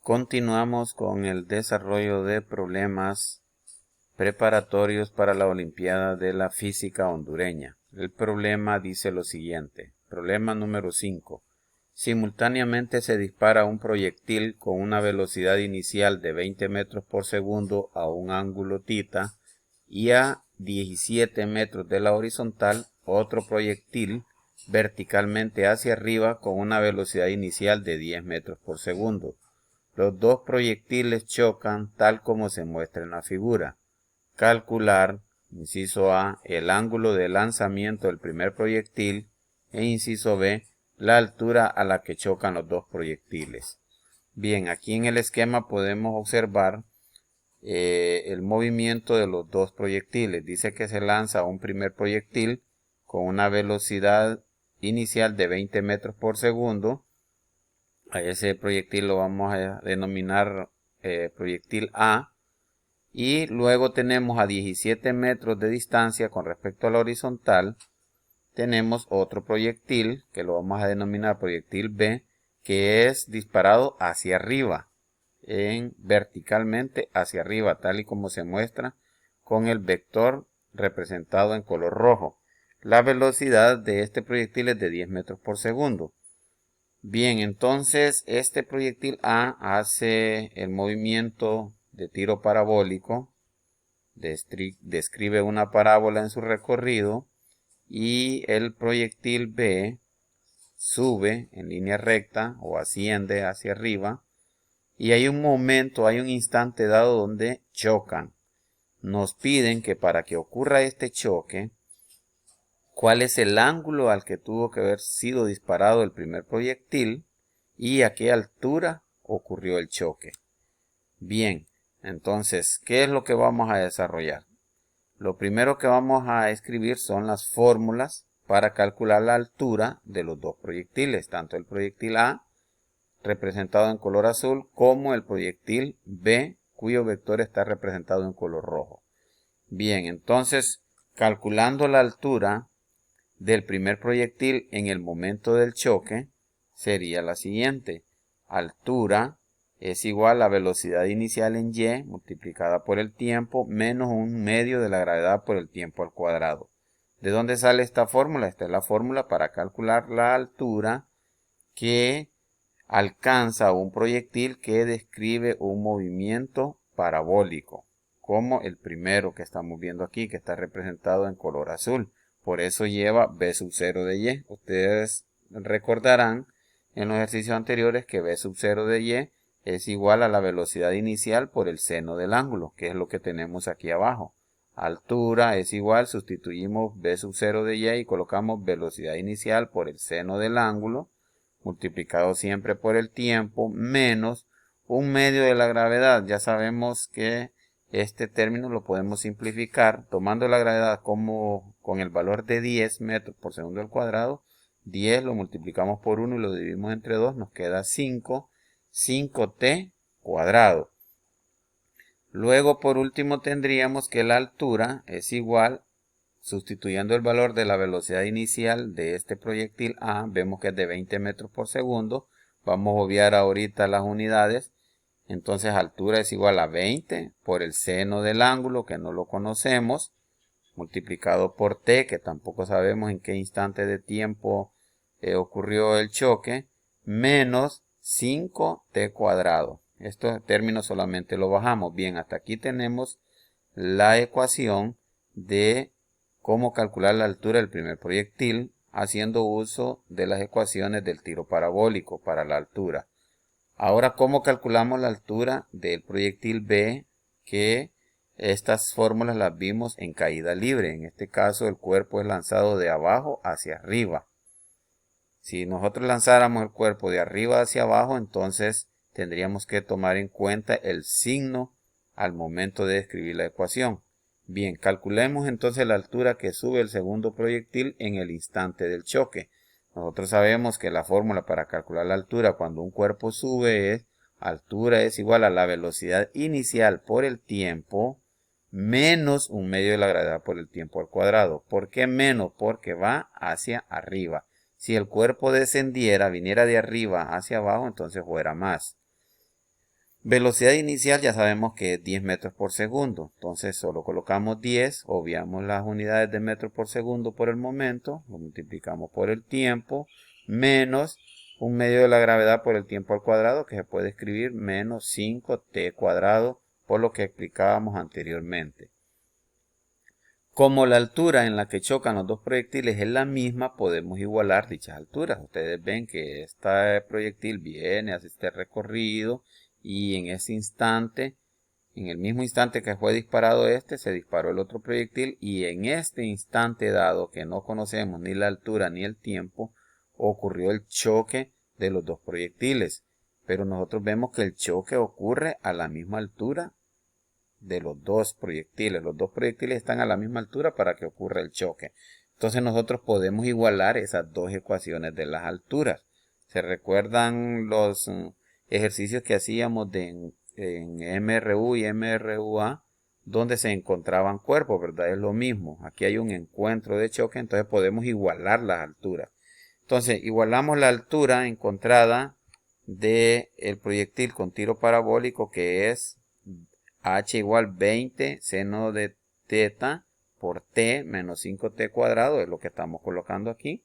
Continuamos con el desarrollo de problemas preparatorios para la Olimpiada de la Física Hondureña. El problema dice lo siguiente. Problema número 5. Simultáneamente se dispara un proyectil con una velocidad inicial de 20 metros por segundo a un ángulo θ y a 17 metros de la horizontal otro proyectil verticalmente hacia arriba con una velocidad inicial de 10 metros por segundo. Los dos proyectiles chocan tal como se muestra en la figura. Calcular, inciso A, el ángulo de lanzamiento del primer proyectil e inciso B, la altura a la que chocan los dos proyectiles. Bien, aquí en el esquema podemos observar el movimiento de los dos proyectiles. Dice que se lanza un primer proyectil con una velocidad inicial de 20 metros por segundo. A ese proyectil lo vamos a denominar proyectil A. Y luego tenemos a 17 metros de distancia con respecto a la horizontal. Tenemos otro proyectil que lo vamos a denominar proyectil B, que es disparado hacia arriba, verticalmente hacia arriba, tal y como se muestra con el vector representado en color rojo. La velocidad de este proyectil es de 10 metros por segundo. Bien, entonces este proyectil A hace el movimiento de tiro parabólico, describe una parábola en su recorrido y el proyectil B sube en línea recta o asciende hacia arriba y hay un momento, hay un instante dado donde chocan. Nos piden que para que ocurra este choque, ¿cuál es el ángulo al que tuvo que haber sido disparado el primer proyectil y a qué altura ocurrió el choque? Bien, entonces, ¿qué es lo que vamos a desarrollar? Lo primero que vamos a escribir son las fórmulas para calcular la altura de los dos proyectiles, tanto el proyectil A, representado en color azul, como el proyectil B, cuyo vector está representado en color rojo. Bien, entonces, calculando la altura del primer proyectil en el momento del choque, sería la siguiente. Altura es igual a velocidad inicial en y multiplicada por el tiempo menos 1/2 de la gravedad por el tiempo al cuadrado. ¿De dónde sale esta fórmula? Esta es la fórmula para calcular la altura que alcanza un proyectil que describe un movimiento parabólico, como el primero que estamos viendo aquí, que está representado en color azul. Por eso lleva b sub 0 de y. Ustedes recordarán en los ejercicios anteriores que b sub 0 de y es igual a la velocidad inicial por el seno del ángulo, que es lo que tenemos aquí abajo. Altura es igual, sustituimos b sub 0 de y colocamos velocidad inicial por el seno del ángulo, multiplicado siempre por el tiempo, menos 1/2 de la gravedad. Ya sabemos que este término lo podemos simplificar tomando la gravedad como con el valor de 10 metros por segundo al cuadrado. 10 lo multiplicamos por 1 y lo dividimos entre 2, nos queda 5 t cuadrado. Luego por último tendríamos que la altura es igual, sustituyendo el valor de la velocidad inicial de este proyectil A, vemos que es de 20 metros por segundo. Vamos a obviar ahorita las unidades. Entonces altura es igual a 20 por el seno del ángulo, que no lo conocemos, multiplicado por t, que tampoco sabemos en qué instante de tiempo ocurrió el choque, menos 5t cuadrado. Estos términos solamente lo bajamos. Bien, hasta aquí tenemos la ecuación de cómo calcular la altura del primer proyectil haciendo uso de las ecuaciones del tiro parabólico para la altura. Ahora, ¿cómo calculamos la altura del proyectil B? Que estas fórmulas las vimos en caída libre. En este caso, el cuerpo es lanzado de abajo hacia arriba. Si nosotros lanzáramos el cuerpo de arriba hacia abajo, entonces tendríamos que tomar en cuenta el signo al momento de escribir la ecuación. Bien, calculemos entonces la altura que sube el segundo proyectil en el instante del choque. Nosotros sabemos que la fórmula para calcular la altura cuando un cuerpo sube es altura es igual a la velocidad inicial por el tiempo menos 1/2 de la gravedad por el tiempo al cuadrado. ¿Por qué menos? Porque va hacia arriba. Si el cuerpo descendiera, viniera de arriba hacia abajo, entonces fuera más. Velocidad inicial ya sabemos que es 10 metros por segundo. Entonces solo colocamos 10, obviamos las unidades de metro por segundo por el momento, lo multiplicamos por el tiempo, menos un medio de la gravedad por el tiempo al cuadrado, que se puede escribir menos 5t cuadrado, por lo que explicábamos anteriormente. Como la altura en la que chocan los dos proyectiles es la misma, podemos igualar dichas alturas. Ustedes ven que este proyectil viene, hace este recorrido y en ese instante, en el mismo instante que fue disparado este, se disparó el otro proyectil y en este instante dado que no conocemos ni la altura ni el tiempo, ocurrió el choque de los dos proyectiles. Pero nosotros vemos que el choque ocurre a la misma altura de los dos proyectiles. Los dos proyectiles están a la misma altura para que ocurra el choque. Entonces nosotros podemos igualar esas dos ecuaciones de las alturas. ¿Se recuerdan los ejercicios que hacíamos en MRU y MRUA? Donde se encontraban cuerpos, ¿verdad? Es lo mismo. Aquí hay un encuentro de choque, entonces podemos igualar las alturas. Entonces igualamos la altura encontrada del proyectil con tiro parabólico, que es h igual 20 seno de teta por t menos 5t cuadrado, es lo que estamos colocando aquí.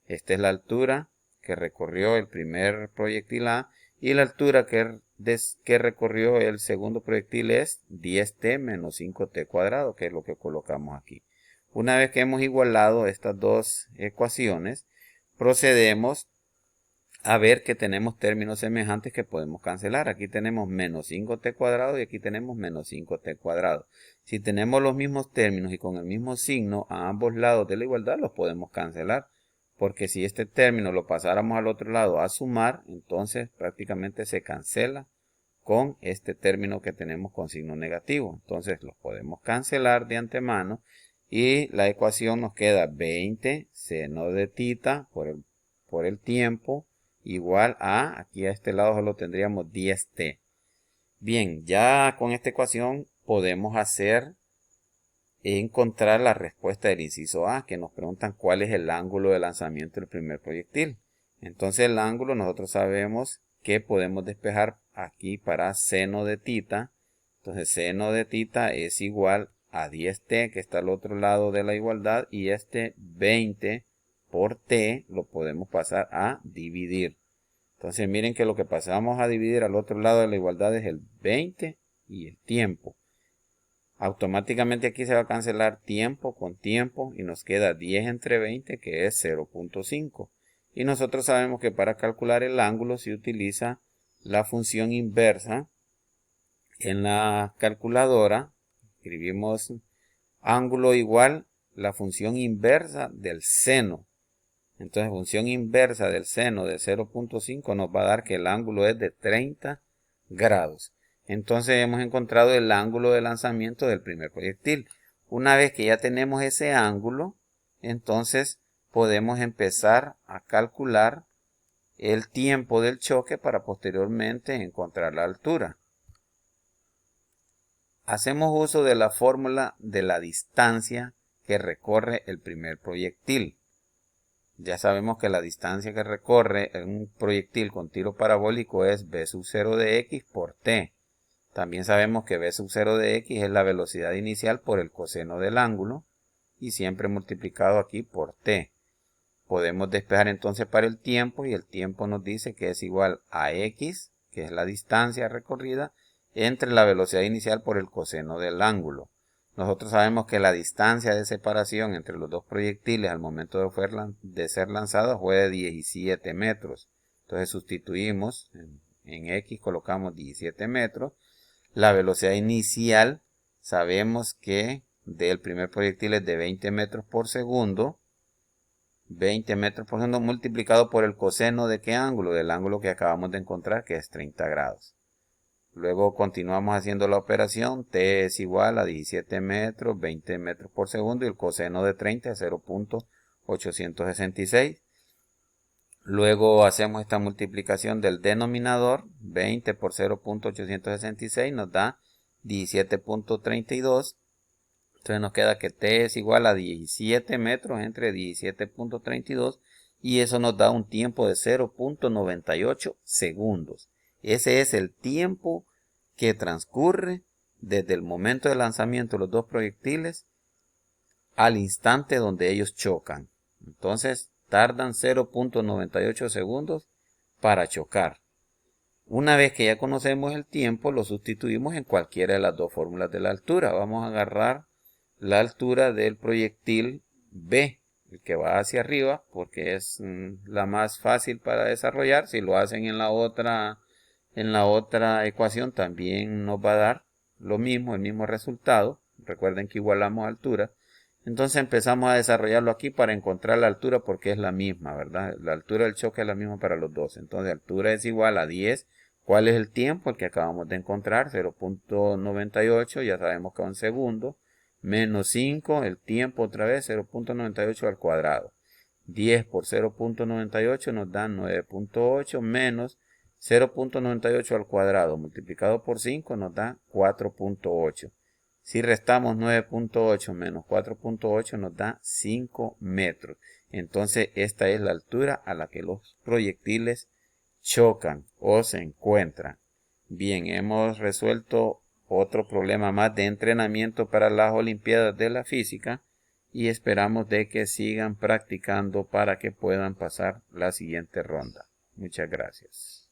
Esta es la altura que recorrió el primer proyectil A y la altura que recorrió el segundo proyectil es 10t menos 5t cuadrado, que es lo que colocamos aquí. Una vez que hemos igualado estas dos ecuaciones, procedemos a ver que tenemos términos semejantes que podemos cancelar. Aquí tenemos menos 5t cuadrado y aquí tenemos menos 5t cuadrado. Si tenemos los mismos términos y con el mismo signo a ambos lados de la igualdad, los podemos cancelar. Porque si este término lo pasáramos al otro lado a sumar, entonces prácticamente se cancela con este término que tenemos con signo negativo. Entonces los podemos cancelar de antemano y la ecuación nos queda 20 seno de tita por el tiempo igual a, aquí a este lado solo tendríamos 10t. Bien, ya con esta ecuación podemos encontrar la respuesta del inciso A, que nos preguntan cuál es el ángulo de lanzamiento del primer proyectil. Entonces el ángulo nosotros sabemos que podemos despejar aquí para seno de tita. Entonces seno de tita es igual a 10t, que está al otro lado de la igualdad, y este 20 por t lo podemos pasar a dividir. Entonces miren que lo que pasamos a dividir al otro lado de la igualdad es el 20 y el tiempo. Automáticamente aquí se va a cancelar tiempo con tiempo y nos queda 10 entre 20, que es 0.5. Y nosotros sabemos que para calcular el ángulo se utiliza la función inversa. En la calculadora escribimos ángulo igual la función inversa del seno. Entonces, función inversa del seno de 0.5 nos va a dar que el ángulo es de 30 grados. Entonces, hemos encontrado el ángulo de lanzamiento del primer proyectil. Una vez que ya tenemos ese ángulo, entonces podemos empezar a calcular el tiempo del choque para posteriormente encontrar la altura. Hacemos uso de la fórmula de la distancia que recorre el primer proyectil. Ya sabemos que la distancia que recorre un proyectil con tiro parabólico es v sub 0 de x por t. También sabemos que v sub 0 de x es la velocidad inicial por el coseno del ángulo y siempre multiplicado aquí por t. Podemos despejar entonces para el tiempo y el tiempo nos dice que es igual a x, que es la distancia recorrida, entre la velocidad inicial por el coseno del ángulo. Nosotros sabemos que la distancia de separación entre los dos proyectiles al momento de ser lanzados fue de 17 metros. Entonces sustituimos, en x colocamos 17 metros. La velocidad inicial sabemos que del primer proyectil es de 20 metros por segundo. 20 metros por segundo multiplicado por el coseno de qué ángulo, del ángulo que acabamos de encontrar, que es 30 grados. Luego continuamos haciendo la operación, t es igual a 17 metros, 20 metros por segundo y el coseno de 30 es 0.866. Luego hacemos esta multiplicación del denominador, 20 por 0.866 nos da 17.32. Entonces nos queda que t es igual a 17 metros entre 17.32 y eso nos da un tiempo de 0.98 segundos. Ese es el tiempo que transcurre desde el momento de lanzamiento de los dos proyectiles al instante donde ellos chocan. Entonces tardan 0.98 segundos para chocar. Una vez que ya conocemos el tiempo, lo sustituimos en cualquiera de las dos fórmulas de la altura. Vamos a agarrar la altura del proyectil B, el que va hacia arriba, porque es la más fácil para desarrollar. Si lo hacen en la otra ecuación, también nos va a dar lo mismo, el mismo resultado. Recuerden que igualamos altura. Entonces empezamos a desarrollarlo aquí para encontrar la altura, porque es la misma, ¿verdad? La altura del choque es la misma para los dos. Entonces altura es igual a 10. ¿Cuál es el tiempo? El que acabamos de encontrar, 0.98, ya sabemos que es un segundo. Menos 5, el tiempo otra vez, 0.98 al cuadrado. 10 por 0.98 nos da 9.8 menos 0.98 al cuadrado multiplicado por 5 nos da 4.8. Si restamos 9.8 menos 4.8 nos da 5 metros. Entonces esta es la altura a la que los proyectiles chocan o se encuentran. Bien, hemos resuelto otro problema más de entrenamiento para las Olimpiadas de la Física y esperamos de que sigan practicando para que puedan pasar la siguiente ronda. Muchas gracias.